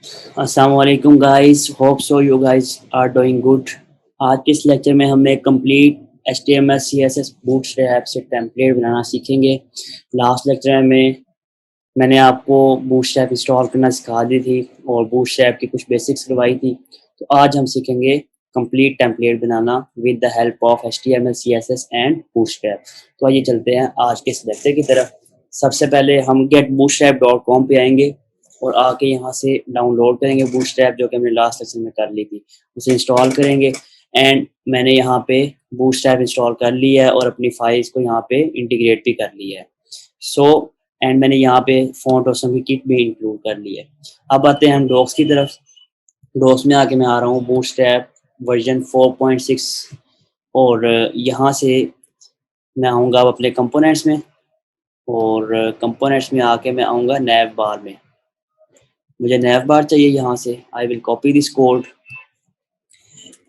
अस्सलाम वालेकुम guys, hope so you guys are doing good. आज के इस लेक्चर में हम एक कंप्लीट HTML CSS बूटस्ट्रैप से टेम्पलेट बनाना सीखेंगे। लास्ट लेक्चर में मैंने आपको बूटस्ट्रैप इंस्टॉल करना सिखा दी थी और बूटस्ट्रैप की कुछ बेसिक्स करवाई थी। तो आज हम सीखेंगे complete template banana with the help of HTML CSS and bootstrap. तो आइए चलते हैं आज के इस लेक्चर की तरफ। सबसे पहले हम getbootstrap.com पे आएंगे और आके यहाँ से डाउनलोड करेंगे बूटस्ट्रैप, जो कि हमने लास्ट लेक्चर में कर ली थी। उसे इंस्टॉल करेंगे एंड मैंने यहाँ पे बूटस्ट्रैप इंस्टॉल कर लिया है और अपनी फाइल्स को यहाँ पे इंटीग्रेट भी कर लिया है। सो एंड मैंने यहाँ पे फ़ॉन्ट और सभी किट भी इंक्लूड कर ली है। अब आते हैं हम डॉक्स की तरफ। डॉक्स में आके मैं आ रहा हूँ बूटस्ट्रैप वर्जन 4.6 और यहाँ से मैं आऊँगा अब अपने कंपोनेंट्स में और कंपोनेंट्स में आके मैं आऊँगा नैव बार में। मुझे नैव बार चाहिए। यहाँ से I will copy this code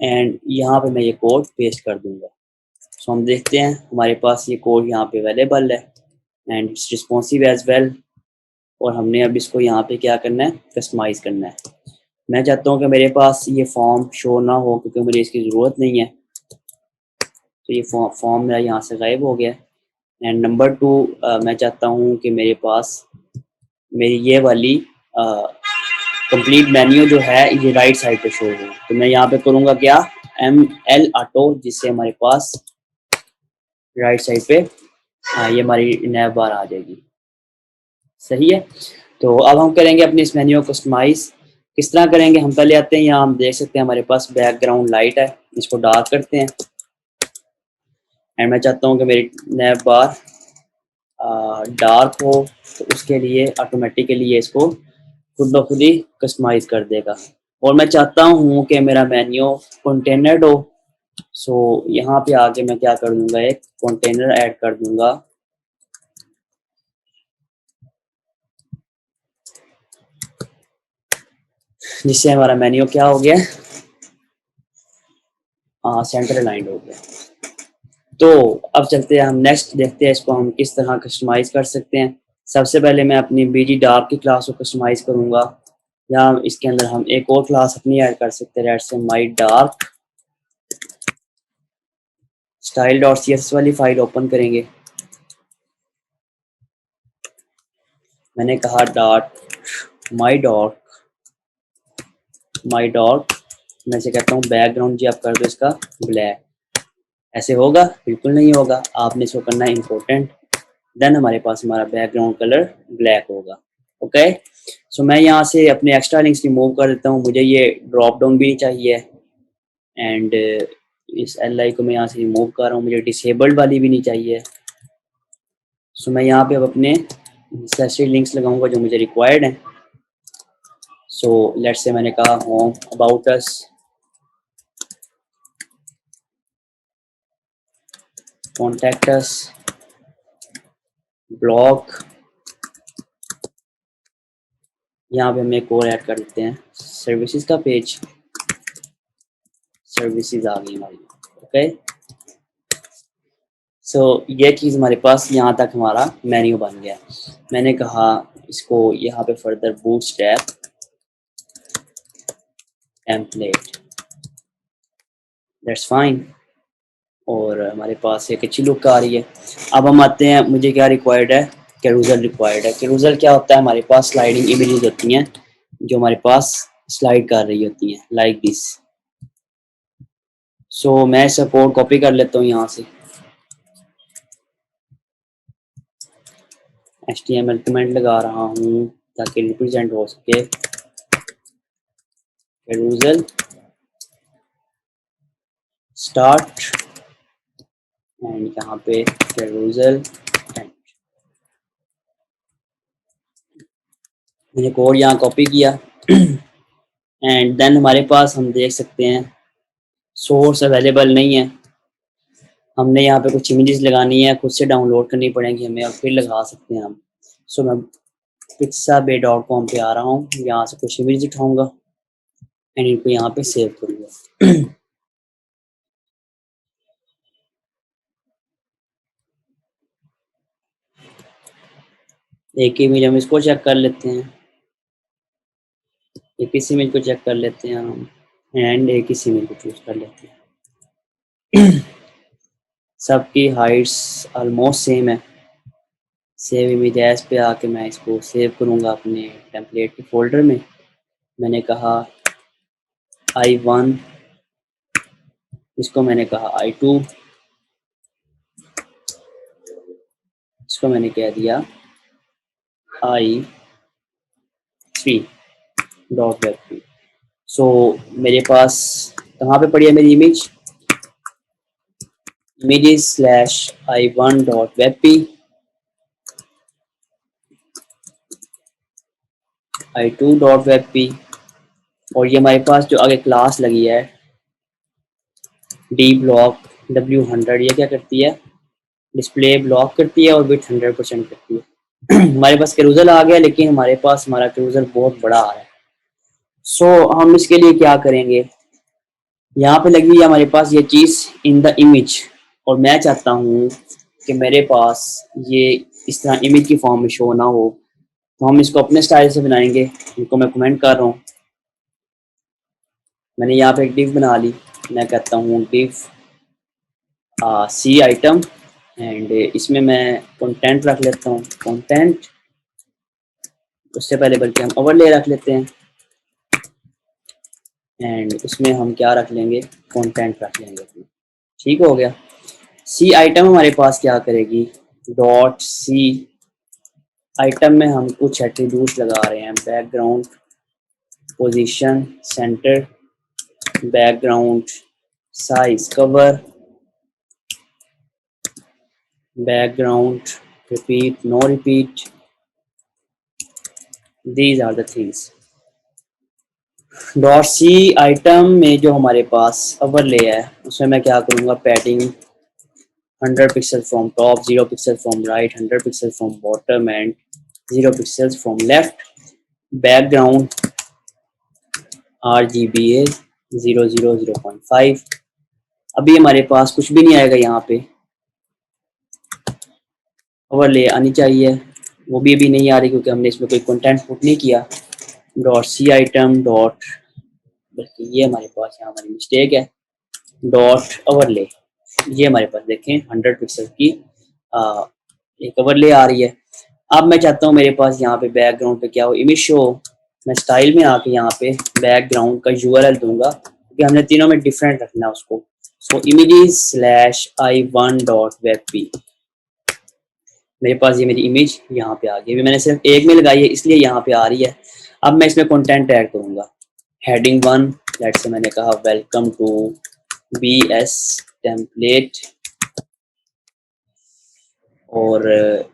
and यहाँ पे मैं ये कोड पेस्ट कर दूंगा। सो हम देखते हैं हमारे पास ये कोड यहाँ पे अवेलेबल है and it's responsive as well. और हमने अब इसको यहाँ पे क्या करना है, कस्टमाइज़ करना है। मैं चाहता हूँ कि मेरे पास ये फॉर्म शो ना हो क्योंकि मुझे इसकी ज़रूरत नहीं है। तो ये फॉर्म मेरा यहाँ से गायब हो गया। एंड नंबर 2, मैं चाहता हूँ कि मेरे पास मेरी ये वाली कंप्लीट मेन्यू जो है ये राइट साइड पे शो हो। तो मैं यहाँ पे करूँगा क्या, ML ऑटो, जिससे हमारे पास राइट साइड पे ये हमारी नैव बार आ जाएगी। सही है। तो अब हम करेंगे अपनी इस मेन्यू को कस्टमाइज। किस तरह करेंगे, हम पहले आते हैं यहाँ, हम देख सकते हैं हमारे पास बैकग्राउंड लाइट है, इसको डार्क करते हैं एंड मैं चाहता हूँ कि मेरी नैव बार डार्क हो। तो उसके लिए ऑटोमेटिकली ये इसको खुद ब खुद ही कस्टमाइज कर देगा। और मैं चाहता हूँ कि मेरा मेन्यू कंटेनर्ड हो। सो यहाँ पे आके मैं क्या कर दूंगा, एक कंटेनर ऐड कर दूंगा जिससे हमारा मेन्यू क्या हो गया, सेंटर अलाइंड हो गया। तो अब चलते हैं हम नेक्स्ट, देखते हैं इसको हम किस तरह कस्टमाइज कर सकते हैं। सबसे पहले मैं अपनी BG डार्क की क्लास को कस्टमाइज करूंगा, या इसके अंदर हम एक और क्लास अपनी ऐड कर सकते हैं, से माई डार्क स्टाइल डॉट CSS वाली फाइल ओपन करेंगे। मैंने कहा माई डॉट मैं से कहता हूँ बैकग्राउंड जी आप कर दो इसका ब्लैक। ऐसे होगा? बिल्कुल नहीं होगा, आपने इसको करना है इम्पोर्टेंट। देन हमारे पास हमारा बैकग्राउंड कलर ब्लैक होगा। ओके। सो मैं यहाँ से अपने एक्स्ट्रा लिंक्स रिमूव कर देता हूँ, मुझे ये ड्रॉप डाउन भी नहीं चाहिए एंड इस LI को मैं यहाँ से रिमूव कर रहा हूँ, मुझे डिसेबल्ड वाली भी नहीं चाहिए। सो मैं यहाँ पे अब अपने नेसेसरी लिंक्स लगाऊंगा जो मुझे रिक्वायर्ड हैं। सो लेट्स से मैंने कहा home, about us, contact us, blog. यहाँ पे हम एक और ऐड कर देते हैं, सर्विसेज का पेज। सर्विसेज आ गई हमारी। ओके। सो ये चीज़ हमारे पास यहाँ तक हमारा मेन्यू बन गया। मैंने कहा इसको यहाँ पे further bootstrap template, that's fine. और हमारे पास एक अच्छी लुक आ रही है। अब हम आते हैं, मुझे क्या रिक्वायर्ड है, कैरूजल रिक्वायर्ड है। कैरूजल क्या होता है, हमारे पास स्लाइडिंग इमेजेस होती हैं जो हमारे पास स्लाइड कर रही होती हैं लाइक दिस। सो मैं इसे कोड कॉपी कर लेता हूँ यहाँ से, HTML कमेंट लगा रहा हूँ ताकि रिप्रेजेंट हो सके। कैरूजल स्टार्ट एंड यहाँ पे कैरूजल एंड। मैंने कोड यहाँ कॉपी किया एंड देन हमारे पास हम देख सकते हैं सोर्स अवेलेबल नहीं है। हमने यहाँ पे कुछ इमेजेस लगानी है, खुद से डाउनलोड करनी पड़ेंगी हमें और फिर लगा सकते हैं हम। सो मैं pixabay.com पे आ रहा हूँ, यहाँ से कुछ इमेज उठाऊंगा एंड इनको यहाँ पे सेव करूँगा। एक इमेज हम इसको चेक कर लेते हैं। एक इस इमेज को चेक कर लेते हैं हम एंड एक इस इमेज को चूज कर लेते हैं। सबकी हाइट्स ऑलमोस्ट सेम है। सेव इमेज एज पे आके मैं इसको सेव करूँगा अपने टेम्पलेट के फोल्डर में। मैंने कहा I1, इसको मैंने कहा I2, इसको मैंने कह दिया I3 डॉट वेब पी। सो मेरे पास कहाँ पे पड़ी है मेरी image? images slash I1 dot web P, I2 dot web P, और ये हमारे पास जो आगे क्लास लगी है डी ब्लॉक W100, ये क्या करती है? डिस्प्ले ब्लॉक करती है और विड्थ 100% करती है। हमारे पास कैरूजल आ गया, लेकिन हमारे पास हमारा कैरूजल बहुत बड़ा आ रहा है। सो हम इसके लिए क्या करेंगे? यहाँ पे लगी हुई है हमारे पास ये चीज़ इन द इमेज, और मैं चाहता हूँ कि मेरे पास ये इस तरह इमेज की फॉर्म में शो ना हो, तो हम इसको अपने स्टाइल से बनाएंगे। इनको मैं कमेंट कर रहा हूँ। मैंने यहाँ पे एक डिव बना ली। मैं कहता हूँ डिव सी आइटम, एंड इसमें मैं कंटेंट रख लेता हूँ कंटेंट। उससे पहले बल्कि हम ओवरले रख लेते हैं, एंड उसमें हम क्या रख लेंगे? कंटेंट रख लेंगे। ठीक हो गया। सी आइटम हमारे पास क्या करेगी? डॉट सी आइटम में हम कुछ एट्रीब्यूट्स लगा रहे हैं। Background, position, center, background size, cover, background repeat, no repeat, these are the things. Dot C item में जो हमारे पास ओवरले है उसमें मैं क्या करूँगा? Padding 100 pixel from top, 0 pixel from right, 100 pixel from bottom and 0 pixels from left. Background RGBA 0.5। अभी हमारे पास कुछ भी नहीं आएगा यहाँ पे, ओवरले आनी चाहिए, वो भी अभी नहीं आ रही क्योंकि हमने इसमें कोई कंटेंट पुट नहीं किया। डॉट सी आइटम डॉट, बल्कि ये हमारे पास यहाँ हमारी मिस्टेक है, डॉट ओवरले। ये हमारे पास देखें 100 पिक्सल की एक ओवरले आ रही है। अब मैं चाहता हूँ मेरे पास यहाँ पे बैकग्राउंड पे क्या हो? Image show. मैं स्टाइल में आके यहाँ पे बैकग्राउंड का URL दूंगा क्योंकि हमने तीनों में डिफरेंट रखना है उसको। सो images slash I1 dot web P. मेरे पास ये मेरी इमेज यहाँ पे आ गई। अभी मैंने सिर्फ एक में लगाई है इसलिए यहाँ पे आ रही है। अब मैं इसमें कंटेंट ऐड करूँगा। हेडिंग 1, लेट्स से मैंने कहा वेलकम टू BS टेम्पलेट, और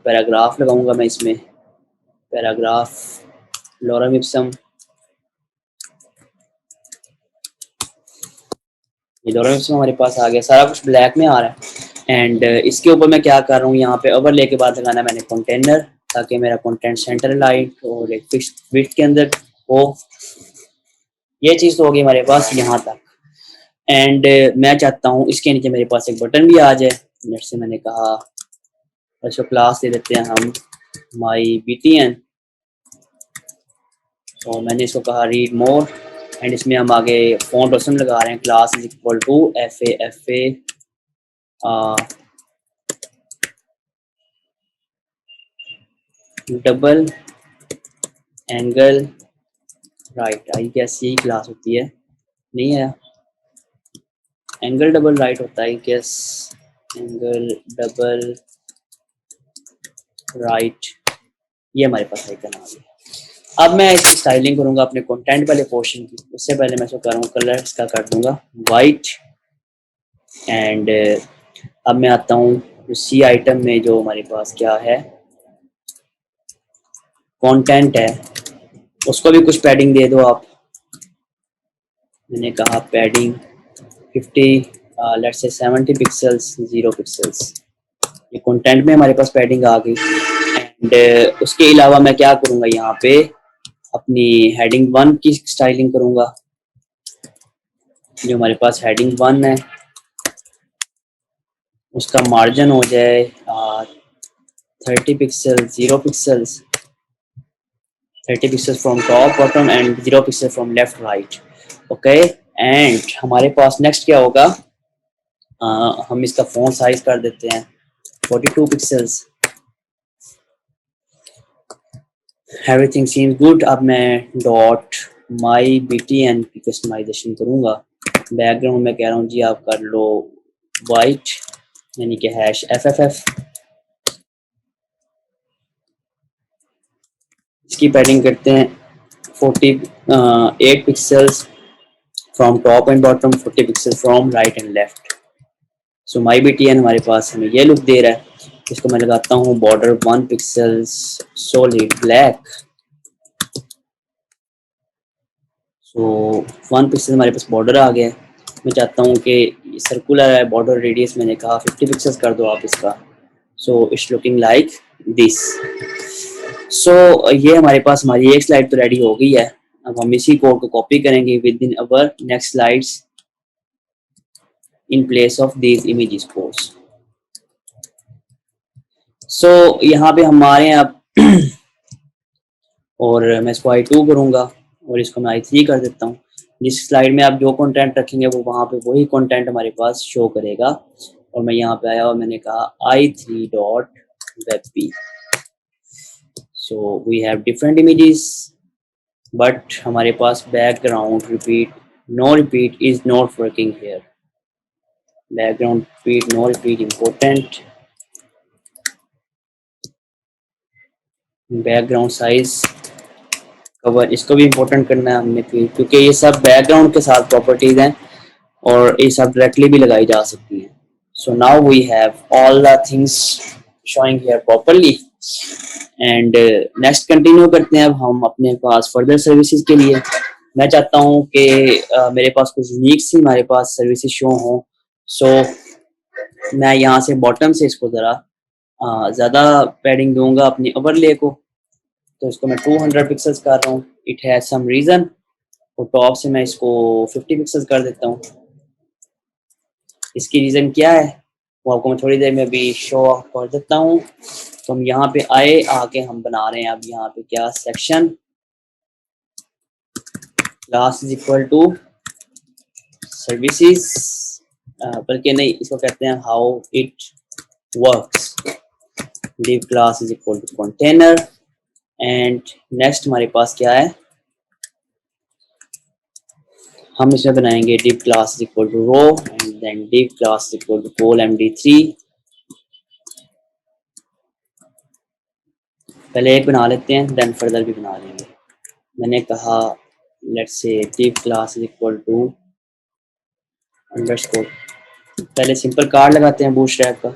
पैराग्राफ लगाऊंगा मैं इसमें। पैराग्राफ लॉरम इप्सम, ये लॉरम इप्सम हमारे पास आ गया। सारा कुछ ब्लैक में आ रहा है। एंड इसके ऊपर मैं क्या कर रहा हूँ? यहाँ पे ओवरले के बाद लगाना मैंने कंटेनर, ताकि मेरा कंटेंट सेंटर लाइट और एक फिक्स विड्थ के अंदर हो। ये चीज़ तो होगी हमारे पास यहाँ तक। एंड मैं चाहता हूँ इसके नीचे मेरे पास एक बटन भी आ जाए। नेट से मैंने कहा इसको क्लास दे देते हैं हम माई BTN, और मैंने इसको कहा रीड मोर, एंड इसमें हम आगे फॉन्ट ऑप्शन लगा रहे हैं। Class is equal to FA double angle right. I guess यही क्लास होती है, नहीं है? एंगल डबल राइट होता है गेस, एंगल डबल राइट। ये हमारे पास है का नाम है। अब मैं इसकी स्टाइलिंग करूंगा अपने कंटेंट वाले पोर्शन की। उससे पहले मैं इसको करूँगा कलर इसका कर दूंगा वाइट। एंड अब मैं आता हूँ सी आइटम में जो हमारे पास क्या है कंटेंट है, उसको भी कुछ पैडिंग दे दो आप। मैंने कहा padding 50, let's say 70 pixels, 0 pixels. ये कंटेंट में हमारे पास पैडिंग आ गई। एंड उसके अलावा मैं क्या करूँगा? यहाँ पे अपनी हेडिंग 1 की स्टाइलिंग करूँगा। जो हमारे पास हेडिंग 1 है उसका मार्जिन हो जाए 30 pixel, 0 pixels. 30 pixel from top bottom and 0 pixel from left right. Okay, and हमारे पास नेक्स्ट क्या होगा, हम इसका फ़ॉन्ट साइज कर देते हैं 42 पिक्सल्स। Everything seems good. अब मैं डॉट माई btn की कस्टमाइजेशन करूँगा। बैकग्राउंड में कह रहा हूँ जी आप कर लो वाइट, यानी कि हैश FFF। इसकी पैडिंग करते हैं 48 pixels from top and bottom, 40 pixel from right and left. So my btn हमारे पास हमें ये लुक दे रहा है। इसको मैं लगाता हूँ बॉर्डर 1 पिक्सल्स सॉलिड ब्लैक। सो 1 पिक्सल हमारे पास बॉर्डर आ गया है। मैं चाहता हूँ कि सर्कुलर है बॉर्डर, रेडियस मैंने कहा 50 पिक्सल्स कर दो आप इसका। So it's looking like this. सो ये हमारे पास हमारी एक स्लाइड तो रेडी हो गई है। अब हम इसी कोड को कॉपी करेंगे with in our next slides in place of these images codes. So यहाँ पे हमारे यहाँ और मैं इसको I2 करूँगा और इसको मैं I3 कर देता हूँ। जिस स्लाइड में आप जो कंटेंट रखेंगे वो वहाँ पे वही कंटेंट हमारे पास शो करेगा। और मैं यहाँ पे आया और मैंने कहा I3 dot webp। So we have different images but हमारे पास background repeat no repeat is not working here. Background repeat no repeat important. Background size cover इसको भी इम्पोर्टेंट करना है हमने फिर, क्योंकि ये सब बैकग्राउंड के साथ प्रॉपर्टीज हैं और ये सब डायरेक्टली भी लगाई जा सकती हैं। So now we have all the things showing here properly and next continue करते हैं अब हम अपने पास फर्दर सर्विसेज के लिए। मैं चाहता हूँ कि मेरे पास कुछ यूनिक सी हमारे पास सर्विसेज शो हों। सो मैं यहाँ से बॉटम से इसको ज़रा ज़्यादा पैडिंग दूंगा अपनी ओवरले को। तो इसको मैं 200 पिक्सल्स कर रहा हूँ, इट हैज़ सम रीज़न। और टॉप से मैं इसको 50 पिक्सल्स कर देता हूँ। इसकी रीज़न क्या है वो आपको मैं थोड़ी देर में भी शो ऑफ कर देता हूँ। तो हम यहाँ पे आए, आके हम बना रहे हैं अब यहाँ पे क्या section class is equal to services, बल्कि नहीं इसको कहते हैं how it works. div class is equal to container and next हमारे पास क्या है, हम इसमें बनाएंगे div class is equal to row and then div class is equal to col md3। पहले एक बना लेते हैं देन फर्दर भी बना लेंगे। मैंने कहा let's say div class is equal to underscore. पहले सिंपल कार्ड लगाते हैं बूटस्ट्रैप का,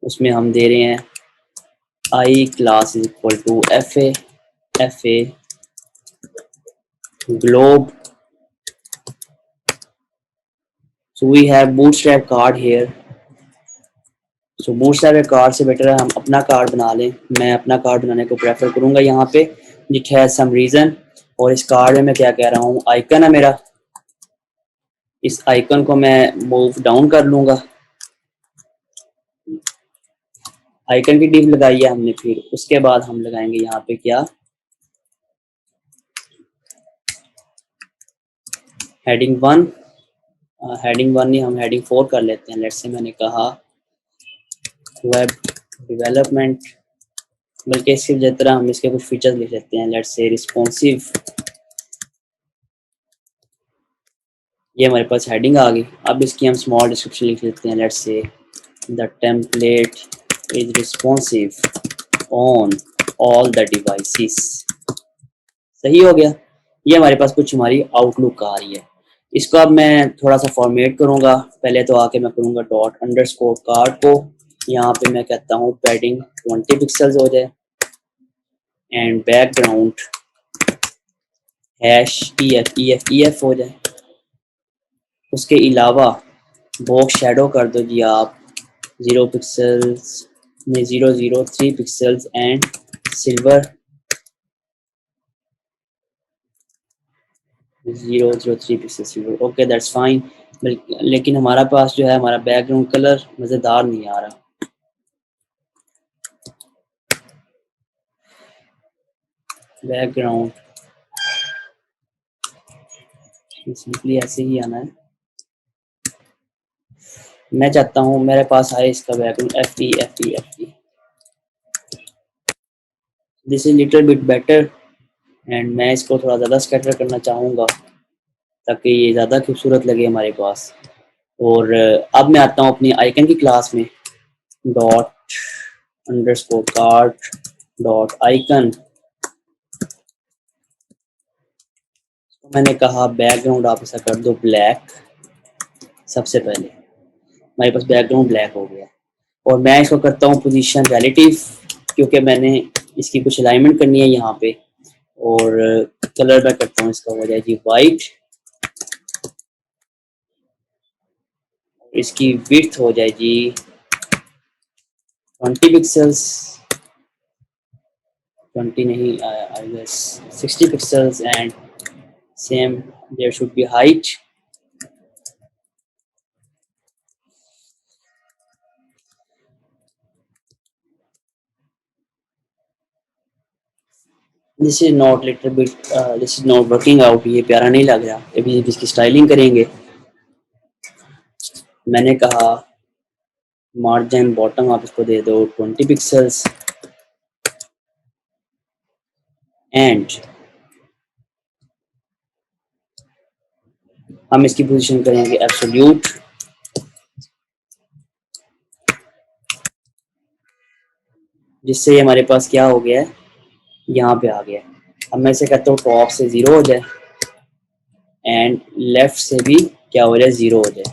उसमें हम दे रहे हैं I class is equal to fa globe। so we have bootstrap card here। so bootstrap card से बेटर है हम अपना कार्ड बना लें। मैं अपना कार्ड बनाने को प्रेफर करूंगा यहाँ पे, इट हैज सम रीजन। और इस कार्ड में मैं क्या कह रहा हूँ, आइकन है मेरा, इस आइकन को मैं मूव डाउन कर लूंगा। आइकन की डिव लगाई है हमने, फिर उसके बाद हम लगाएंगे यहाँ पे क्या, हेडिंग 1। हेडिंग 1 नहीं, हम हेडिंग 4 कर लेते हैं। लेट्स से मैंने कहा वेब डेवलपमेंट, बल्कि इसकी तरह हम इसके कुछ फीचर्स लिख लेते हैं। Let's say responsive. ये हमारे पास हेडिंग आ गई। अब इसकी हम स्मॉल डिस्क्रिप्शन लिख लेते हैं। Let's say the template is responsive on all the devices. सही हो गया। ये हमारे पास कुछ हमारी आउटलुक आ रही है। इसको अब मैं थोड़ा सा फॉर्मेट करूंगा। पहले तो आके मैं करूंगा डॉट अंडरस्कोर कार्ड को, यहाँ पे मैं कहता हूँ पैडिंग 20 पिक्सल्स हो जाए एंड बैकग्राउंड हैश EF हो जाए। उसके अलावा बॉक्स शेडो कर दो जी आप 0 पिक्सल्स में 003 pixels and silver 003 pixel silver. Okay that's fine. लेकिन हमारा पास जो है हमारा बैकग्राउंड कलर मज़ेदार नहीं आ रहा। बैकग्राउंड सिंपली ऐसे ही आना है। मैं चाहता हूँ मेरे पास आए इसका background F E. This is little bit better and मैं इसको थोड़ा ज़्यादा स्कैटर करना चाहूँगा ताकि ये ज़्यादा खूबसूरत लगे हमारे पास। और अब मैं आता हूँ अपनी आइकन की क्लास में। Dot underscore card dot icon. मैंने कहा बैकग्राउंड आप ऐसा कर दो ब्लैक। सबसे पहले हमारे पास बैकग्राउंड ब्लैक हो गया और मैं इसको करता हूँ पोजीशन रिलेटिव क्योंकि मैंने इसकी कुछ अलाइनमेंट करनी है यहाँ पे। और कलर मैं करता हूँ इसका हो जाए जी वाइट। इसकी विड्थ हो जाए जी 20 पिक्सल्स। 20 नहीं I guess 60 pixels and same there should be height. This is not little bit this is not working out. ये प्यारा नहीं लग रहा। अभी इसकी स्टाइलिंग करेंगे। मैंने कहा मार्जिन बॉटम आप इसको दे दो 20 पिक्सल्स एंड हम इसकी पोजीशन करेंगे एब्सोल्यूट। जिससे हमारे पास क्या हो गया है यहाँ पे आ गया। अब मैं इसे कहता हूँ टॉप से 0 हो जाए एंड लेफ्ट से भी क्या हो जाए 0 हो जाए।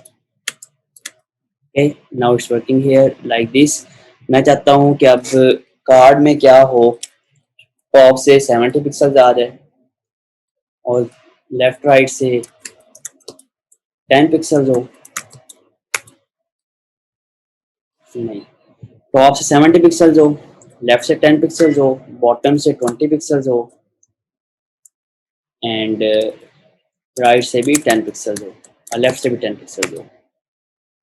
Okay now it's working here like this. मैं चाहता हूँ कि अब कार्ड में क्या हो टॉप से 70 पिक्सल आ जाए और लेफ्ट राइट से 10 पिक्सल हो। नहीं, टॉप से 70 पिक्सल हो, लेफ्ट से 10 पिक्सल हो, बॉटम से 20 पिक्सल हो एंड राइट से भी 10 पिक्सल हो और लेफ्ट से भी 10 पिक्सल हो।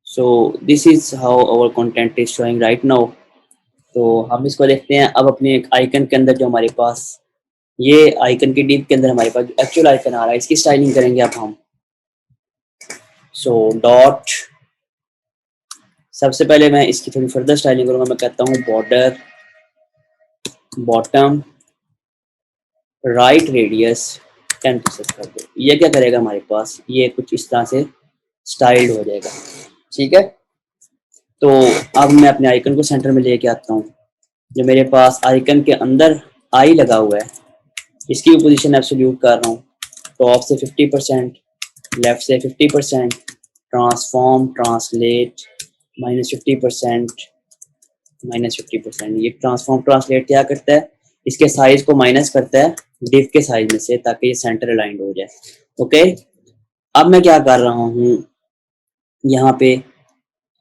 So this is how our content is showing right now. तो हम इसको देखते हैं अब अपने एक आइकन के अंदर जो हमारे पास ये आइकन की डिप के अंदर हमारे पास एक्चुअल आइकन आ रहा है इसकी स्टाइलिंग करेंगे अब हम। सो डॉट सबसे पहले मैं इसकी थोड़ी फर्दर स्टाइलिंग करूंगा। मैं कहता हूँ border bottom right radius 10 pixel कर दो। ये क्या करेगा हमारे पास ये कुछ इस तरह से स्टाइल्ड हो जाएगा। ठीक है तो अब मैं अपने आइकन को सेंटर में लेके आता हूँ। जो मेरे पास आइकन के अंदर आई लगा हुआ है इसकी भी पोजीशन एब्सोल्यूट कर रहा हूँ। टॉप से 50%, लेफ्ट से 50%, ट्रांसफॉर्म ट्रांसलेट -50%, -50%। ये ट्रांसफॉर्म ट्रांसलेट क्या करता है इसके साइज को माइनस करता है डिफ के साइज में से ताकि ये सेंटर अलाइंड हो जाए। ओके अब मैं क्या कर रहा हूँ यहाँ पे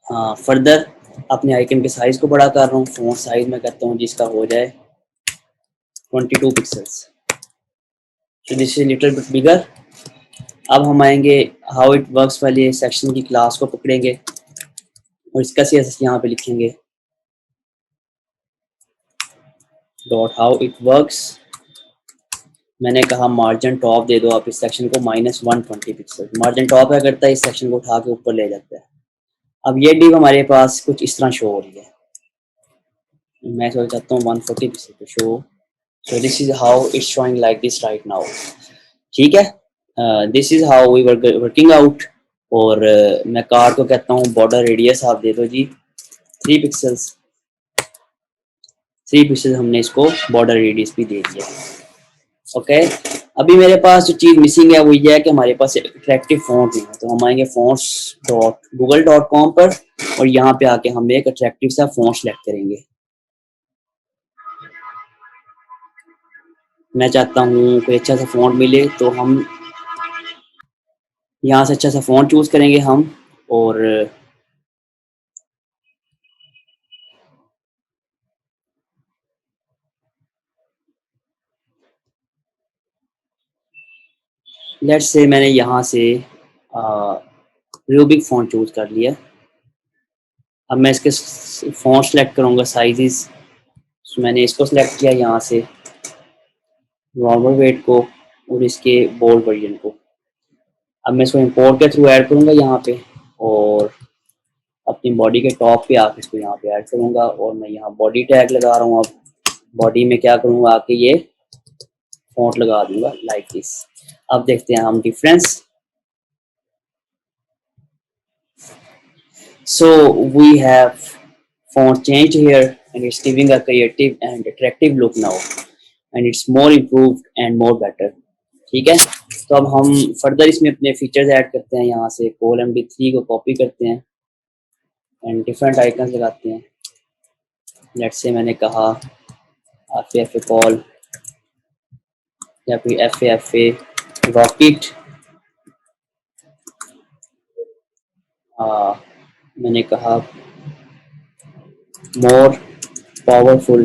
फर्दर अपने आइकन के साइज को बड़ा कर रहा हूँ। फ़ॉन्ट साइज में कहता हूँ जिसका हो जाए 22 पिक्सल्स। तो दिस इज लिटिल बिट बिगर। अब हम आएंगे हाउ इट वर्क्स वाले सेक्शन की क्लास को पकड़ेंगे और इसका CSS यहाँ पे लिखेंगे डॉट हाउ इट वर्क्स। मैंने कहा मार्जिन टॉप दे दो आप इस सेक्शन को -120 पिक्सल। मार्जिन टॉप क्या करता है इस सेक्शन को उठा के ऊपर ले जाता है। अब ये डिव हमारे पास कुछ इस तरह शो हो रही है। मैं सोच चाहता हूँ 140 पिक्सल पे show. So this is how it's showing like this right now. ठीक है this is how we working out. और मैं कार को कहता हूँ बॉर्डर रेडियस आप दे दो जी 3 पिक्सल्स। 3 पिक्सल हमने इसको बॉर्डर रेडियस भी दे दिया। ओके अभी मेरे पास जो चीज़ मिसिंग है वो ये है कि हमारे पास अट्रैक्टिव फ़ॉन्ट नहीं है। तो हम आएंगे fonts.google.com पर और यहाँ पे आके हम एक अट्रैक्टिव सा फ़ॉन्ट सेलेक्ट करेंगे। मैं चाहता हूँ कोई अच्छा सा फ़ॉन्ट मिले तो हम यहाँ से अच्छा सा फ़ॉन्ट चूज़ करेंगे हम। और लेट्स से मैंने यहाँ से रूबिक फ़ॉन्ट चूज़ कर लिया। अब मैं इसके फ़ॉन्ट सेलेक्ट करूँगा साइज़। मैंने इसको सेलेक्ट किया यहाँ से नॉर्मल वेट को और इसके बोल्ड वर्जन को। अब मैं इसको इंपोर्ट के थ्रू ऐड करूँगा यहाँ पे, और अपनी बॉडी के टॉप पे आके इसको यहाँ पे ऐड करूँगा, और मैं यहाँ बॉडी टैग लगा रहा हूँ। अब बॉडी में क्या करूँगा, आके ये फॉन्ट लगा दूंगा लाइक दिस। अब देखते हैं हम difference. So we have font changed here and it's giving a creative and attractive look now, and it's more improved and more better। ठीक है, तो अब हम फर्दर इसमें अपने फीचर्स ऐड करते हैं। यहाँ से कॉल MD3 को कॉपी करते हैं एंड डिफरेंट आइकन्स लगाते हैं। लेट्स से मैंने कहा FA कॉल या फिर FA रॉकेट, मैंने कहा मोर पावरफुल,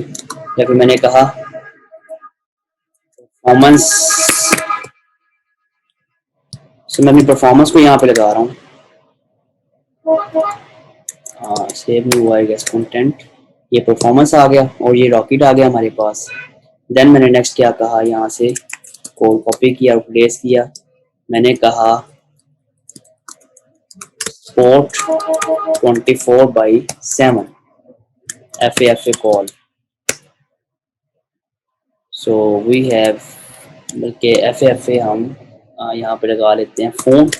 या फिर मैंने कहा परफॉर्मेंस। सो मैं अपनी परफॉर्मेंस को यहाँ पे लगा रहा हूँ। सेव नहीं हुआ है गैस कंटेंट, ये परफॉर्मेंस आ गया और ये रॉकेट आ गया हमारे पास। देन मैंने नेक्स्ट क्या कहा, यहाँ से कोड कॉपी किया और प्लेस किया। मैंने कहा port 24/7 FA call. So we have, बल्कि FA हम यहाँ पे लगा लेते हैं फोन।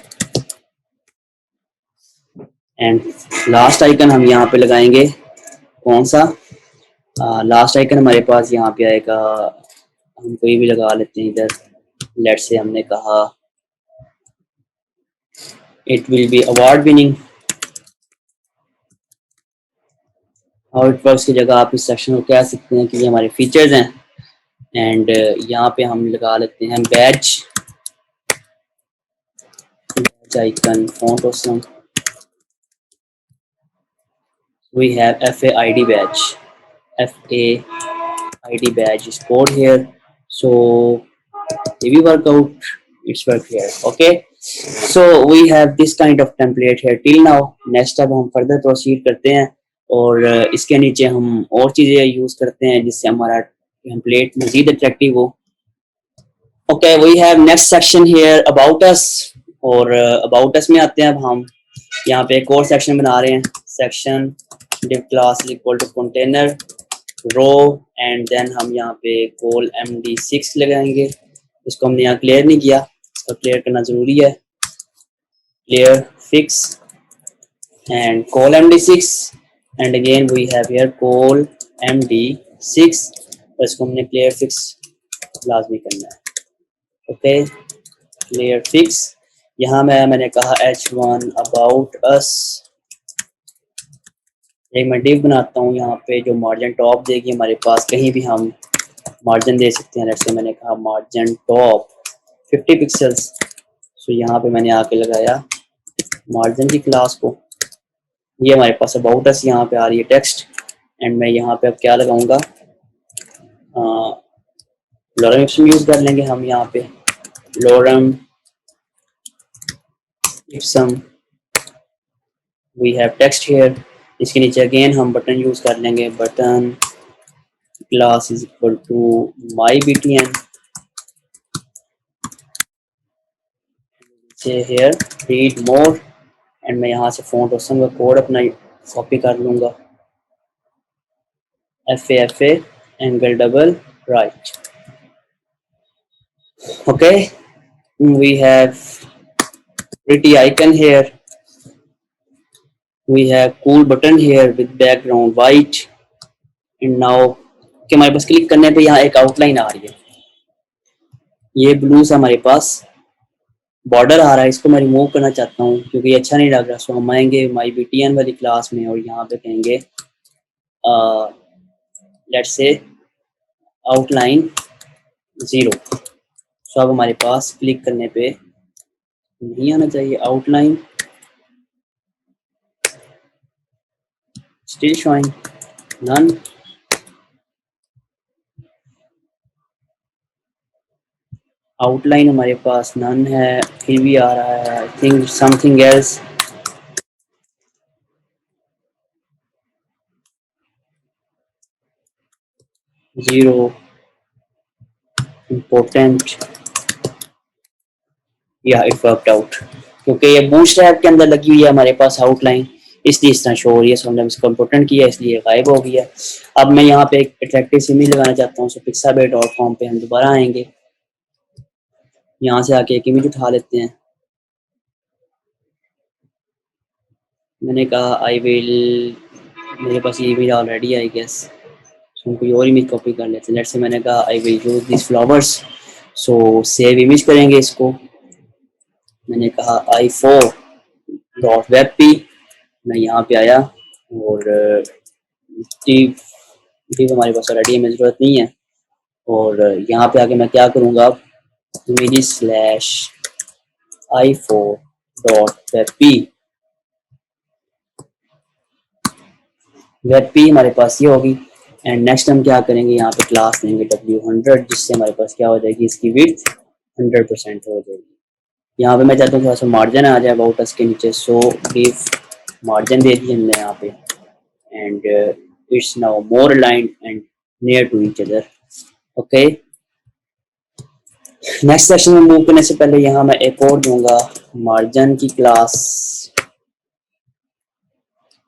एंड लास्ट आइकन हम यहाँ पे लगाएंगे कौन सा, लास्ट आइकन हमारे पास यहाँ पे आएगा, हम कोई भी लगा लेते हैं इधर। लेट्स से हमने कहा it will be award winning. How it works की जगह आप इस सेक्शन को कह सकते हैं कि ये हमारे फीचर्स हैं। एंड यहाँ पे हम लगा लेते हैं badge icon font awesome. We have FA ID badge, FA ID badge is code here, so if we work out it's work here। okay, so we have this kind of template here till now। next अब हम further proceed करते हैं और इसके नीचे हम और चीजें यूज करते हैं जिससे हमारा टेम्पलेट मजीद अट्रैक्टिव हो। Okay, we have next section here about us, और अबाउट अस में आते हैं। अब हम यहाँ पे एक और सेक्शन बना रहे हैं, section div class equal to container row, and then हम यहाँ पे कॉल MD6 लगाएंगे। इसको हमने यहाँ क्लियर नहीं किया, इसको क्लियर करना जरूरी है। Clear fix and call MD6, and again we have here call MD6, तो इसको हमने क्लियर फिक्स लाजमी करना है। Okay, clear fix. यहाँ मैंने कहा H1 अबाउट अस, एक मैं डिव बनाता हूँ यहाँ पे जो मार्जिन टॉप देगी हमारे पास, कहीं भी हम मार्जिन दे सकते हैं। जैसे मैंने कहा मार्जिन टॉप 50 पिक्सल्स, सो यहाँ पे मैंने आके लगाया मार्जिन की क्लास को। ये हमारे पास अबाउट अस यहाँ पे आ रही है टेक्स्ट, एंड मैं यहाँ पे अब क्या लगाऊंगा, लॉरम इप्सम यूज कर लेंगे हम यहाँ पे। Lorem ipsum, we have text here. इसके नीचे अगेन हम बटन यूज कर लेंगे, button class is equal to my BTN। Here read more, and मैं यहाँ से फॉन्ट ऑसम का कोड अपना कॉपी कर लूंगा, FA angle double right. Okay, we have pretty icon here, we have cool button here with background white, and now कि हमारे पास click करने पे यहाँ एक आउटलाइन आ रही है, ये ब्लू से हमारे पास बॉर्डर आ रहा है। इसको मैं रिमूव करना चाहता हूँ क्योंकि ये अच्छा नहीं लग रहा। सो हम आएंगे माई BTN वाली क्लास में और यहाँ पे कहेंगे लेट्स से आउटलाइन 0। सो अब हमारे पास क्लिक करने पे नहीं आना चाहिए outline, still showing none. Outline हमारे पास नन है, फिर भी आ रहा है I think something else. Zero important या इट वर्कड आउट, क्योंकि ये बूटस्ट्रैप के अंदर लगी हुई है हमारे पास आउटलाइन, इसलिए इस तरह शो हो रही है। सो हमने इसको इम्पोर्टेंट किया इसलिए गायब हो गया। अब मैं यहाँ पे एक अट्रैक्टिव इमेज लगाना चाहता हूँ, सो pixabay.com पे हम दोबारा आएंगे, यहाँ से आके एक इमेज उठा लेते हैं। मैंने कहा आई विल, मेरे पास ये इमेज ऑलरेडी आई गेस, सो कोई और इमेज कॉपी कर लेते हैं। लेट्स से मैंने कहा I will use this flowers, so save image करेंगे इसको। मैंने कहा i4.webp, मैं यहाँ पे आया और div हमारे पास ऑलरेडी हमें ज़रूरत नहीं है, और यहाँ पे आके मैं क्या करूँगा, अब images स्लैश i4.webp, webp हमारे पास ये होगी। एंड नेक्स्ट हम क्या करेंगे, यहाँ पे क्लास लेंगे w100, जिससे हमारे पास क्या हो जाएगी, इसकी विड्थ 100% हो जाएगी। यहाँ पे मैं चाहता हूँ थोड़ा सा मार्जिन आ जाए अबाउट अस के नीचे, सो डिव मार्जिन दे दिए हमने यहाँ पे, and it's now more aligned and near to each other. Okay, next section में मूव करने से पहले यहाँ मैं एक और दूंगा मार्जिन की क्लास।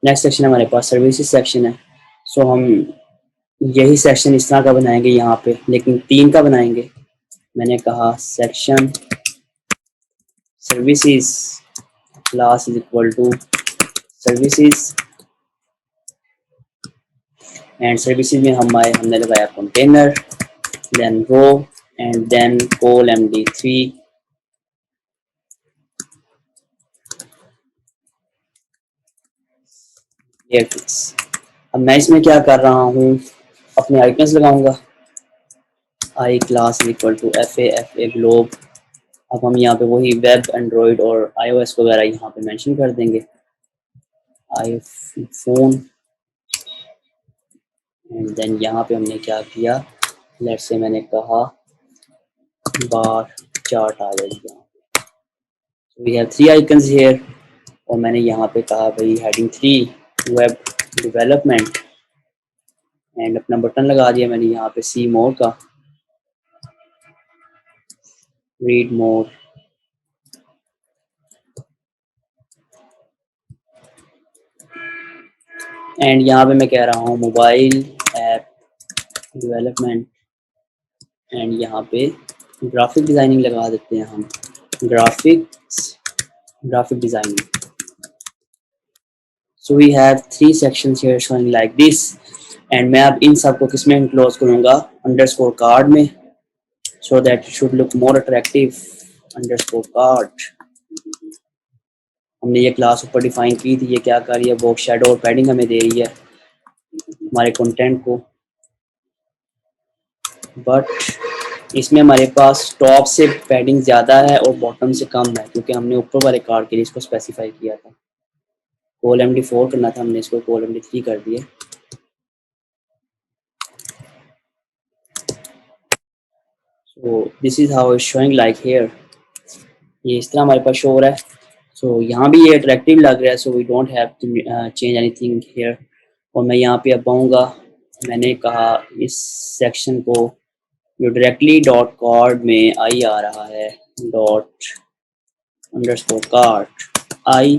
नेक्स्ट सेक्शन हमारे पास सर्विसेज सेक्शन है, सो हम यही सेक्शन इस तरह का बनाएंगे यहाँ पे, लेकिन 3 का बनाएंगे। मैंने कहा section services class is equal to services, and services में हमने लगाया container, then row, and then call md3 fix. अब मैं इसमें क्या कर रहा हूँ, अपने आइकन्स लगाऊंगा, i class equal to fa globe. अब हम यहाँ पे वही वेब, एंड्रॉयड और iOS वगैरह यहाँ पे मेंशन कर देंगे, आईफोन, एंड देन यहाँ पे हमने क्या किया, लेट्स से मैंने कहा बार चार्ट आ जाएगी यहाँ पे। So we have 3 icons here, और मैंने यहाँ पे कहा भाई हेडिंग 3 वेब डेवलपमेंट, एंड अपना बटन लगा दिया मैंने यहाँ पे सी मोर का, रीड मोर, एंड यहाँ पे मैं कह रहा हूँ मोबाइल ऐप डेवलपमेंट, एंड यहाँ पे ग्राफिक डिज़ाइनिंग लगा देते हैं हम, graphic designing. So we have 3 sections here showing like this, and मैं अब इन सब को किस में इनक्लोज करूँगा, अंडरस्कोर कार्ड में, so that it should look more attractive. Underscore card, हमने ये क्लास ऊपर डिफाइन की थी, ये क्या कर रही है, बॉक्स शैडो और पैडिंग हमें दे रही है हमारे कंटेंट को, बट इसमें हमारे पास टॉप से पैडिंग ज़्यादा है और बॉटम से कम है, क्योंकि हमने ऊपर वाले कार्ड के लिए इसको स्पेसिफाई किया था। कॉल md4 करना था, हमने इसको कॉल md3 कर दिया। सो this is how it's showing like here, ये इस तरह हमारे पास शो हो रहा है। सो यहाँ भी ये अट्रैक्टिव लग रहा है, so we don't have to change anything here. और मैं यहाँ पे अब आऊँगा, मैंने कहा इस सेक्शन को जो डायरेक्टली डॉट कार्ड में आई आ रहा है, डॉट अंडरस्कोर कार्ड आई,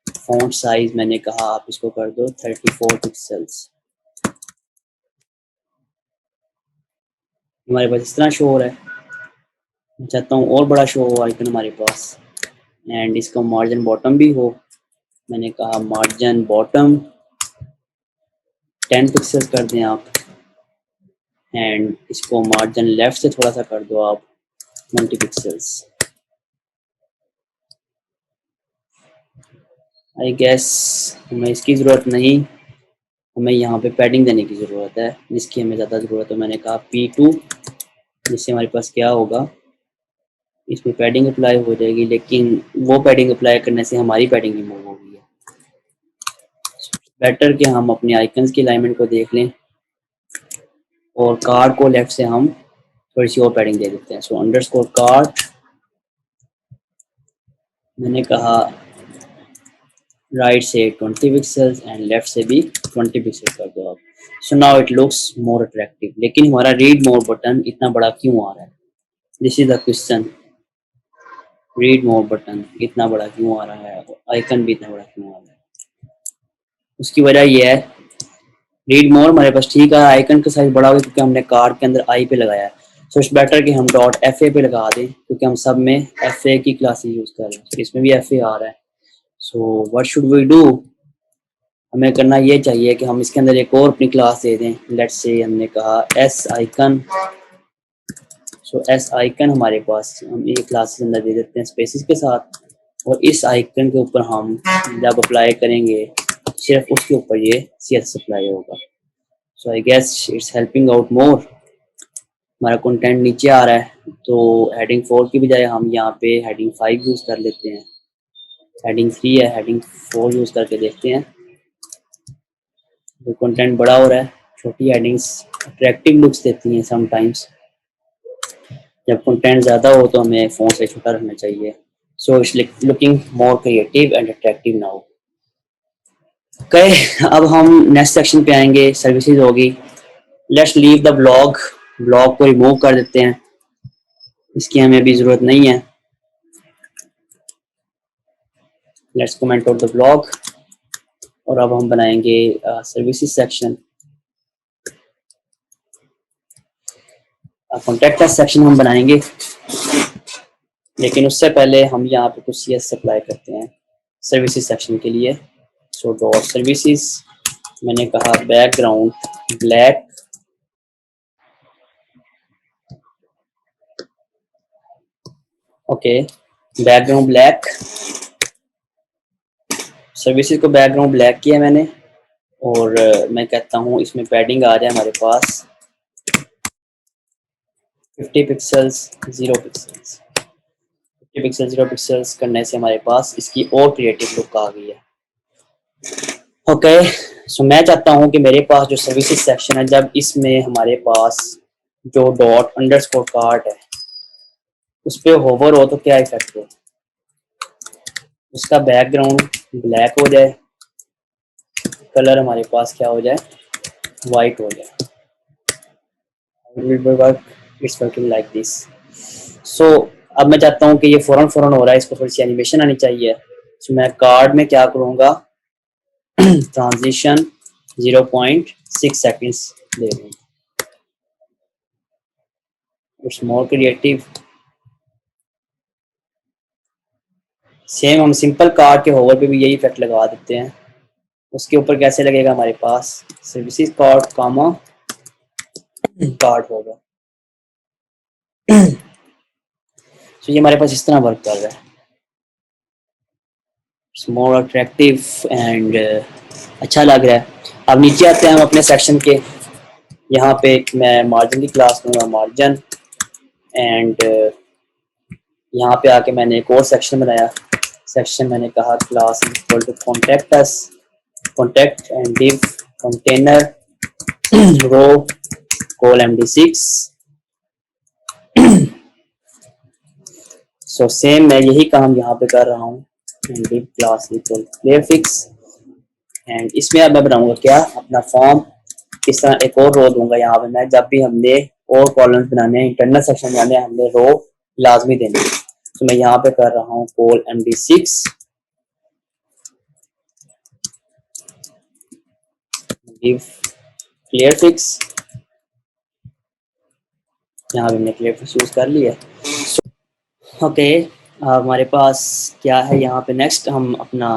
फॉन्ट साइज मैंने कहा आप इसको कर दो 34 पिक्सल्स। हमारे पास इस तरह शो हो रहा है, मैं चाहता हूँ और बड़ा शो हो आइकन हमारे पास, एंड इसका मार्जिन बॉटम भी हो। मैंने कहा मार्जिन बॉटम 10 पिक्सल कर दें आप, एंड इसको मार्जिन लेफ्ट से थोड़ा सा कर दो आप 20 पिक्सल्स। आई गेस हमें इसकी ज़रूरत नहीं, हमें यहाँ पे पैडिंग देने की ज़रूरत है, जिसकी हमें ज़्यादा ज़रूरत है। मैंने कहा P2, जिससे हमारे पास क्या होगा, इसमें पैडिंग अप्लाई हो जाएगी, लेकिन वो पैडिंग अप्लाई करने से हमारी पैडिंग रिमूव हो गई है। बेटर कि हम अपने आइकन्स की अलाइनमेंट को देख लें, और कार्ड को लेफ्ट से हम थोड़ी सी और पैडिंग दे देते हैं। सो अंडरस्कोर कार्ड, मैंने कहा राइट से 20 पिक्सल्स एंड लेफ्ट से भी 20 पिक्सल कर दो आप। So now it looks more attractive. लेकिन हमारा रीड मोर बटन इतना बड़ा क्यों आ रहा है, this is the question, read more button इतना बड़ा क्यों आ रहा है, आइकन भी इतना बड़ा क्यों आ रहा है? उसकी वजह ये है, रीड मोर हमारे पास ठीक है, आइकन का साइज बड़ा होगा क्योंकि हमने कार्ड के अंदर आई पे लगाया है। सो इट्स बेटर कि हम डॉट एफ ए पे लगा दें क्योंकि हम सब में एफ ए की क्लासेस यूज कर रहे हैं। so इसमें भी एफ ए आ रहा है। So what should we do, हमें करना ये चाहिए कि हम इसके अंदर एक और अपनी क्लास दे दें। लेट्स से हमने कहा एस आइकन। सो एस आइकन हमारे पास हम ये क्लासेस अंदर दे देते हैं स्पेसिस के साथ, और इस आइकन के ऊपर हम जब अप्लाई करेंगे सिर्फ उसके ऊपर ये सी एस अप्लाई होगा। So I guess it's helping out more. हमारा कंटेंट नीचे आ रहा है तो हेडिंग 4 की बजाय हम यहाँ पे हेडिंग 5 यूज़ कर लेते हैं। हेडिंग 3 है, हेडिंग 4 यूज़ करके देखते हैं। तो कंटेंट बड़ा हो रहा है, छोटी हेडिंग्स अट्रैक्टिव लुक्स देती हैं समटाइम्स। जब कंटेंट ज़्यादा हो तो हमें फ़ॉन्ट से छोटा रखना चाहिए। सो it's looking more creative and attractive now. Okay, अब हम नेक्स्ट सेक्शन पे आएंगे, सर्विसेज होगी। Let's leave the blog, blog को रिमूव कर देते हैं, इसकी हमें अभी ज़रूरत नहीं है। Let's comment out the blog, और अब हम बनाएंगे सर्विसेज सेक्शन। कॉन्टैक्ट सेक्शन हम बनाएंगे, लेकिन उससे पहले हम यहाँ पे कुछ सी एस अप्लाई करते हैं सर्विसेज सेक्शन के लिए। सो डॉट सर्विसेज, मैंने कहा background black, okay background black, services को बैकग्राउंड ब्लैक किया मैंने। और मैं कहता हूँ इसमें पैडिंग आ जाए हमारे पास 50 पिक्सल्स 0 पिक्सल्स। 50 पिक्सल 0 पिक्सल्स करने से हमारे पास इसकी और क्रिएटिव लुक आ गई है। ओके, सो मैं चाहता हूँ कि मेरे पास जो सर्विसेज सेक्शन है, जब इसमें हमारे पास जो डॉट अंडरस्कोर कार्ड है उस पर होवर हो तो क्या इफेक्ट हो, उसका बैकग्राउंड ब्लैक हो जाए, कलर हमारे पास क्या हो जाए, वाइट हो जाए। It's working like this. So अब मैं चाहता हूँ कि ये फौरन फौरन हो रहा है, इसको थोड़ी सी एनिमेशन आनी चाहिए। सो मैं कार्ड में क्या करूँगा, ट्रांजिशन 0.6 सेकेंड्स दे दूँ। It's more creative. सेम हम सिंपल कार्ड के होवर पे भी यही इफेक्ट लगा देते हैं। उसके ऊपर कैसे लगेगा, हमारे पास सर्विसेज कार्ड कामा कार्ड होगा। तो ये हमारे पास इस तरह वर्क कर रहा है, मोर अट्रैक्टिव एंड अच्छा लग रहा है। अब नीचे आते हैं हम अपने सेक्शन के, यहाँ पे मैं मार्जिन की क्लास लूँगा, मार्जिन, एंड यहाँ पे आके मैंने एक और सेक्शन बनाया। सेक्शन मैंने कहा class equal to contact us, contact and div container row col md6। So same मैं यही काम यहाँ पे कर रहा हूँ, div class equal clear fix. And इसमें अब मैं बनाऊंगा क्या, अपना फॉर्म। इस तरह एक और रो दूंगा यहाँ पे मैं, जब भी हमने और कॉलम्स बनाने हैं, इंटरनल सेक्शन बनाने हैं, हमने रो लाजमी देनी है। तो मैं यहाँ पे कर रहा हूँ call md6 give clear fix. यहाँ पे हमने क्लियर फिक्स यूज कर लिया। ओके, हमारे पास क्या है यहाँ पे, नेक्स्ट हम अपना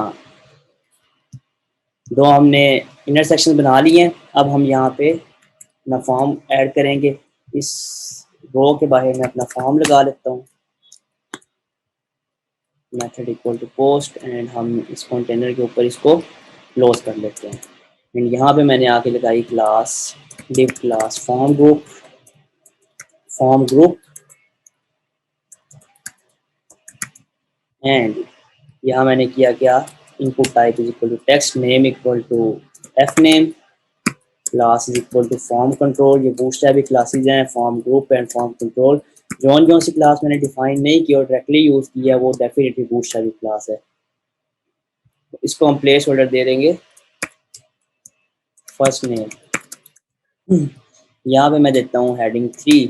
दो हमने इनर सेक्शन बना लिए हैं। अब हम यहाँ पे अपना फॉर्म ऐड करेंगे। इस रो के बाहर मैं अपना फॉर्म लगा लेता हूँ, method equal to post, and हम इस कंटेनर के ऊपर इसको क्लोज कर लेते हैं। एंड यहाँ पे मैंने आके लगाई class div class form group, form group, and यहाँ मैंने किया क्या, input type is equal to text, name equal to F name, class is equal to form control. ये बूटस्ट्रैप भी क्लासेज हैं, form group and form control. जौन सी class मैंने डिफाइन नहीं की और डायरेक्टली यूज किया वो डेफिनेटली बूटस्ट्रैप क्लास है। इसको हम प्लेस होल्डर दे देंगे फर्स्ट नेम। यहाँ पे मैं देता हूँ हेडिंग 3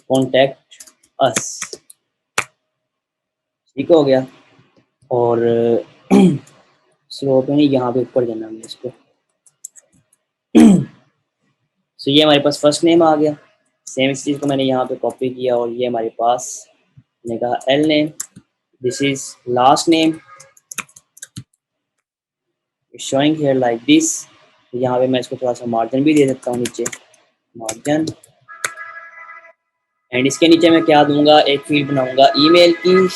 कॉन्टेक्ट अस, ठीक हो गया। और स्लो पे नहीं, यहाँ पे ऊपर जाना है इसको। सो ये हमारे पास फर्स्ट नेम आ गया। सेम इस चीज़ को मैंने यहाँ पे कॉपी किया और ये हमारे पास, मैंने कहा L name, this is last name showing here like this. यहाँ पे मैं इसको थोड़ा सा मार्जिन भी दे सकता हूँ नीचे, मार्जिन। एंड इसके नीचे मैं क्या दूंगा, एक फील्ड बनाऊंगा ईमेल की।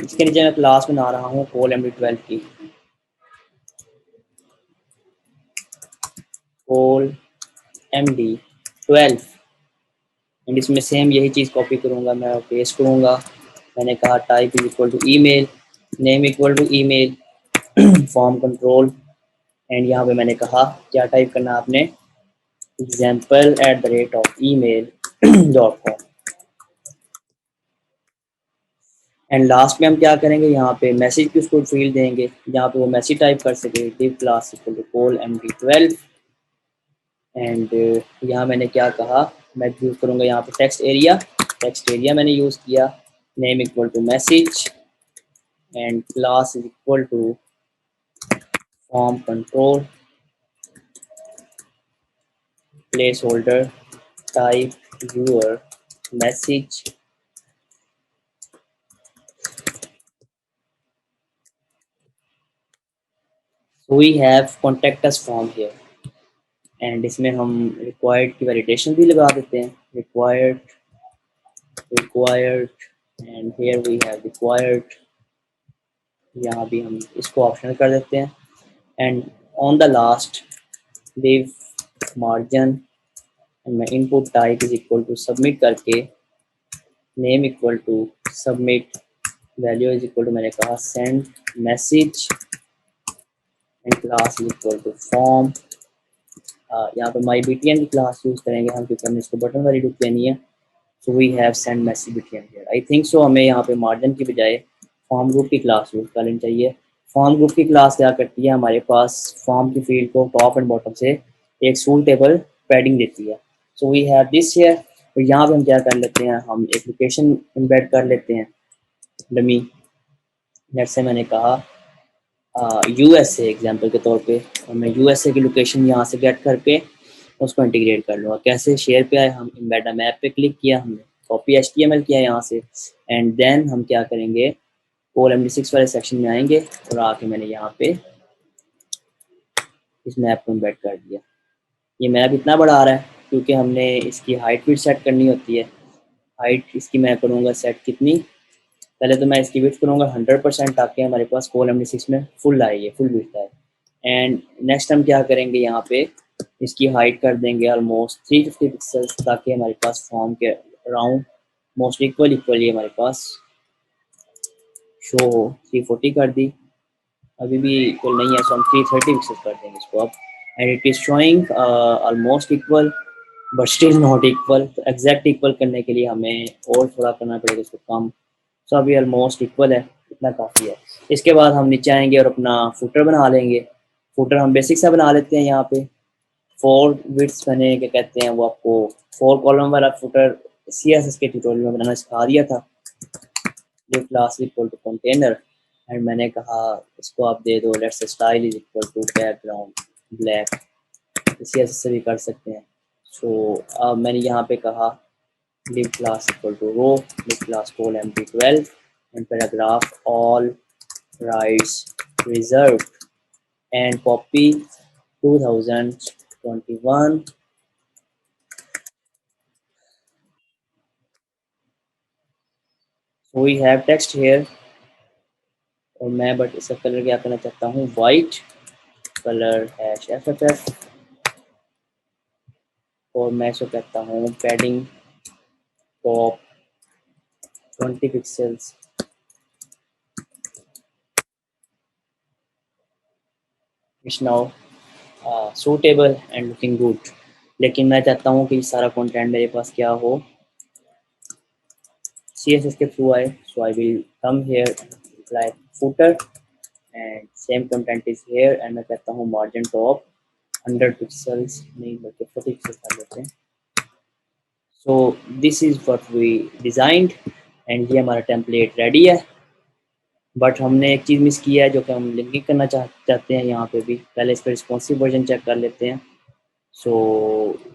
इसके नीचे मैं क्लास बना रहा हूँ कोल MD12 की, कोल MD12। एंड इसमें सेम यही चीज़ कॉपी करूँगा मैं और पेस्ट करूँगा। मैंने कहा type is equal to email, name equal to email, form control. And यहाँ पे मैंने कहा क्या टाइप करना है आपने, example@email.com। एंड लास्ट में हम क्या करेंगे, यहाँ पे मैसेज की उसको फील्ड देंगे जहाँ पे वो मैसेज टाइप कर सके, div class equal to col MD12। And यहाँ मैंने क्या कहा, मैं यूज़ करूँगा यहाँ पे टेक्स्ट एरिया, टेक्स्ट एरिया मैंने यूज़ किया, name equal to message and class is equal to form control, placeholder, type your message. We have contact us form here. And इसमें हम रिक्वायर्ड की वैलिडेशन भी लगा देते हैं, required, required and here we have required. यहाँ भी हम इसको ऑप्शनल कर देते हैं। And on the last leave margin, मैं input type is equal to submit करके, name equal to submit, value is equal to मैंने कहा send message and class is equal to form. यहाँ पे माई BTN की क्लास यूज़ करेंगे हम क्योंकि हमने इसको बटन वाली लुक लेनी है। So we have send message BTN here. I think so हमें यहाँ पे मार्जिन की बजाय फॉर्म ग्रुप की क्लास यूज़ कर लेनी चाहिए। फॉर्म ग्रुप की क्लास क्या करती है, हमारे पास फॉर्म की फील्ड को टॉप एंड बॉटम से एक सूटेबल पैडिंग देती है। So we have this here. और यहाँ पे हम क्या कर लेते हैं, हम एक लोकेशन इम्बेड कर लेते हैं डमी। नेट से मैंने कहा USA एग्जांपल के तौर पे, और मैं USA की लोकेशन यहाँ से गेट करके उसको इंटीग्रेट कर लूँगा। कैसे, शेयर पे आए हम, एम्बेडा मैप पे क्लिक किया हमने, कॉपी HTML किया यहाँ से, एंड देन हम क्या करेंगे, कोल MD6 वाले सेक्शन में आएंगे और आके मैंने यहाँ पे इस मैप को इम्बेड कर दिया। ये मैप इतना बड़ा आ रहा है क्योंकि हमने इसकी हाइट भी सेट करनी होती है। हाइट इसकी मैं करूँगा सेट कितनी, पहले तो मैं इसकी विड्थ करूँगा 100% ताकि हमारे पास कोल MD6 में फुल आए, ये फुल विड्थ आए। एंड नेक्स्ट हम क्या करेंगे, यहाँ पे इसकी हाइट कर देंगे ऑलमोस्ट 350 पिक्सल्स ताकि हमारे पास फॉर्म के अराउंड मोस्ट इक्वल ये हमारे पास शो हो। 340 कर दी, अभी भी इक्वल नहीं है, सो हम 330 पिक्सल कर देंगे इसको अब। And it is showing almost equal but still not equal. तो एग्जैक्ट इक्वल करने के लिए हमें और थोड़ा करना पड़ेगा इसको कम। सो अभी ऑलमोस्ट इक्वल है, इतना काफ़ी है। इसके बाद हम नीचे आएंगे और अपना फुटर बना लेंगे। फुटर हम बेसिक सा बना लेते हैं। यहाँ पे 4 विड्स मैंने क्या कहते हैं वो आपको 4 कॉलम वाला फुटर CSS के ट्यूटोरियल में बनाना सिखा दिया था। ये class equal to container and मैंने कहा इसको आप दे दो let's style is equal to background black, CSS से भी कर सकते हैं। सो अब मैंने यहाँ पे कहा live class equal to row, live class call MD12 and paragraph all rights reserved and copy 2021। so we have text here और मैं बट इसका कलर क्या करना चाहता हूँ, वाइट कलर #FFF और मैं इसको कहता हूँ padding top 20 pixels. It's now suitable and looking good. लेकिन मैं चाहता हूँ कि सारा कंटेंट मेरे पास क्या हो, CSS के थ्रू आए। So I will come here like footer and same content is here and मैं कहता हूँ margin top 100 पिक्सल्स नहीं बल्कि 40 पिक्सल कर लेते हैं। So this is what we designed and ये हमारा टेम्पलेट रेडी है। बट हमने एक चीज़ मिस किया है जो कि हम लिंकिंग करना चाहते हैं यहाँ पे भी। पहले इसका रिस्पॉन्सिव वर्जन चेक कर लेते हैं। सो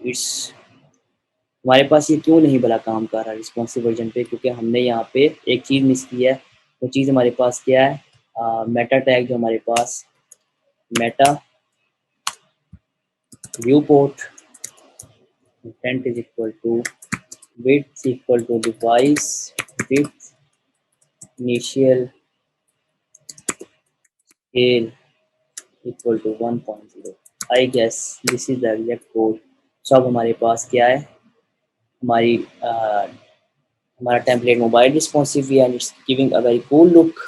इट्स हमारे पास ये क्यों नहीं भला काम कर रहा रिस्पॉन्सिव वर्जन पे, क्योंकि हमने यहाँ पे एक चीज़ मिस की है। वो चीज़ हमारे पास क्या है, मेटा टैग जो हमारे पास meta view port content is equal to width equal to device width initial scale equal to 1.0। I guess this is the exact code. So अब हमारे पास क्या है, हमारी हमारा टेम्पलेट मोबाइल रिस्पॉन्सिव भी है, it's giving a very cool look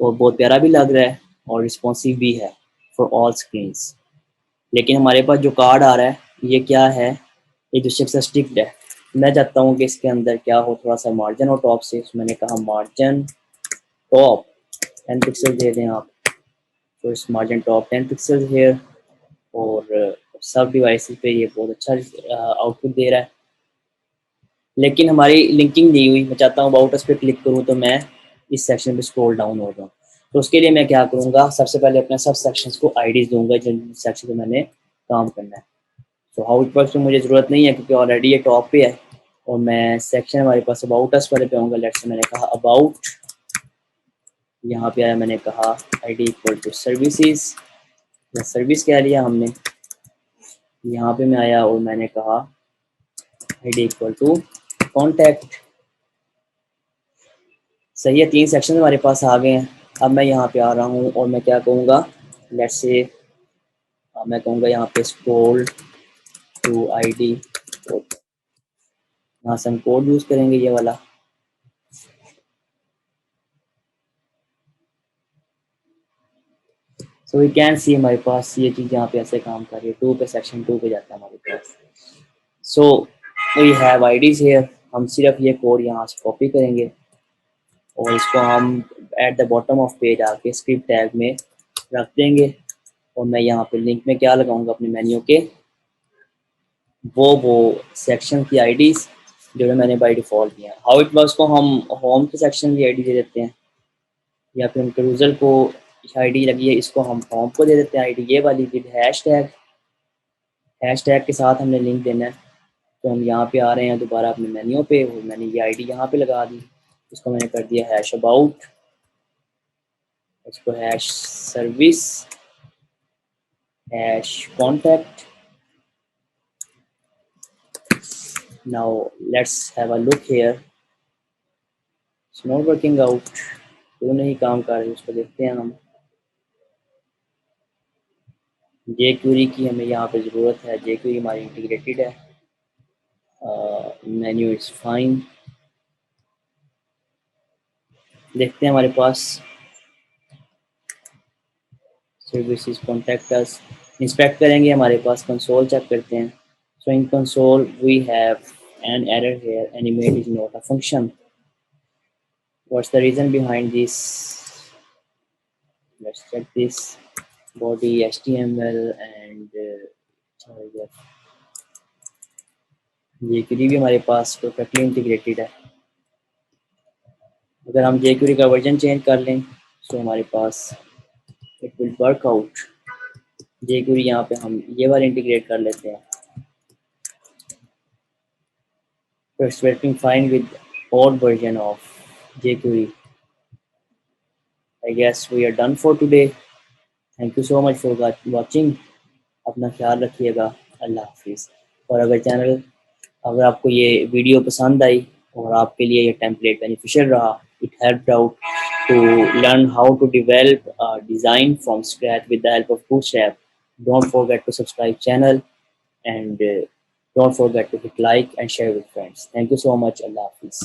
और बहुत प्यारा भी लग रहा है और रिस्पॉन्सिव भी है फॉर ऑल स्क्रीन्स। लेकिन हमारे पास जो कार्ड आ रहा है ये क्या है, ये जो सबसे स्ट्रिक्ट है। मैं चाहता हूँ कि इसके अंदर क्या हो, थोड़ा सा मार्जिन हो टॉप से। तो मैंने कहा मार्जिन टॉप 10 पिक्सल दे दें आप। तो इस मार्जिन टॉप 10 पिक्सल हेयर और सब डिवाइसेस पे ये बहुत अच्छा आउटपुट दे रहा है। लेकिन हमारी लिंकिंग नहीं हुई। मैं चाहता हूँ अबाउट अस पे क्लिक करूँ तो मैं इस सेक्शन पे स्क्रॉल डाउन हो जाऊँ। तो उसके लिए मैं क्या करूँगा, सबसे पहले अपने सब सेक्शंस को आईडीज दूंगा जिन सेक्शन पे मैंने काम करना है। तो हाउ इट वर्क्स में मुझे ज़रूरत नहीं है क्योंकि ऑलरेडी ये टॉप पे है। और मैं सेक्शन हमारे पास अबाउट अस वाले पे आऊँगा। लेट्स से मैंने कहा अबाउट, यहाँ पे आया मैंने कहा आईडी इक्वल टू सर्विसेज या सर्विस कह लिया हमने। यहाँ पे मैं आया और मैंने कहा आईडी इक्वल टू कॉन्टैक्ट। सही है, 3 सेक्शन हमारे पास आ गए हैं। अब मैं यहाँ पे आ रहा हूँ और मैं क्या कहूँगा, लेट्स से मैं कहूँगा यहाँ पे स्क्रॉल टू आईडी। यहाँ से हम कोड यूज़ करेंगे ये वाला। सो वी कैन सी हमारे पास ये चीज़ यहाँ पे ऐसे काम कर रही है। 2 पे सेक्शन 2 पे जाता है हमारे पास। So we have IDs here. हम सिर्फ ये कोड यहाँ से कॉपी करेंगे और इसको हम at the bottom of page आके स्क्रिप्ट टैग में रख देंगे। और मैं यहाँ पे लिंक में क्या लगाऊंगा अपने मेन्यू के, वो सेक्शन की आईडीज जो मैंने बाय डिफ़ॉल्ट दिया है। हाउ इट वर्क्स को हम होम के सेक्शन की आईडी दे देते हैं या फिर उनके यूज़र को आईडी लगी है इसको हम होम को दे देते हैं आईडी ये वाली विद हैश टैग के साथ हमने लिंक देना है। तो हम यहाँ पे आ रहे हैं दोबारा अपने मेन्यू पे और मैंने ये आईडी यहाँ पे लगा दी। इसको मैंने कर दिया हैश अबाउट, इसको hash service, hash contact. Now let's have a look here, it's not working out. क्यों नहीं काम कर रही उसको देखते हैं हम। जे क्यूरी की हमें यहाँ पे ज़रूरत है। जे क्यूरी हमारी इंटीग्रेटेड है। Menu is fine. देखते हैं हमारे पास सर्विसेज कॉन्टैक्ट अस इंस्पेक्ट करेंगे, हमारे पास कंसोल चेक करते हैं। So in console we have an error here, animate is not a function. What's the reason behind this, let's check this. Body HTML and ये क्वेरी भी हमारे पास perfectly integrated है। अगर हम jQuery का वर्जन चेंज कर लें तो हमारे पास it will work out. jQuery यहाँ पे हम ये वाला इंटीग्रेट कर लेते हैं। So it's working fine with old version of jQuery. I guess we are done for today. Thank you so much for watching. अपना ख्याल रखिएगा। अल्लाह हाफिज़। और अगर आपको ये वीडियो पसंद आई और आपके लिए ये टेम्पलेट बेनिफिशियल रहा, it helped out to learn how to develop a design from scratch with the help of Bootstrap. Don't forget to subscribe channel and don't forget to hit like and share with friends. Thank you so much. Allah Hafiz.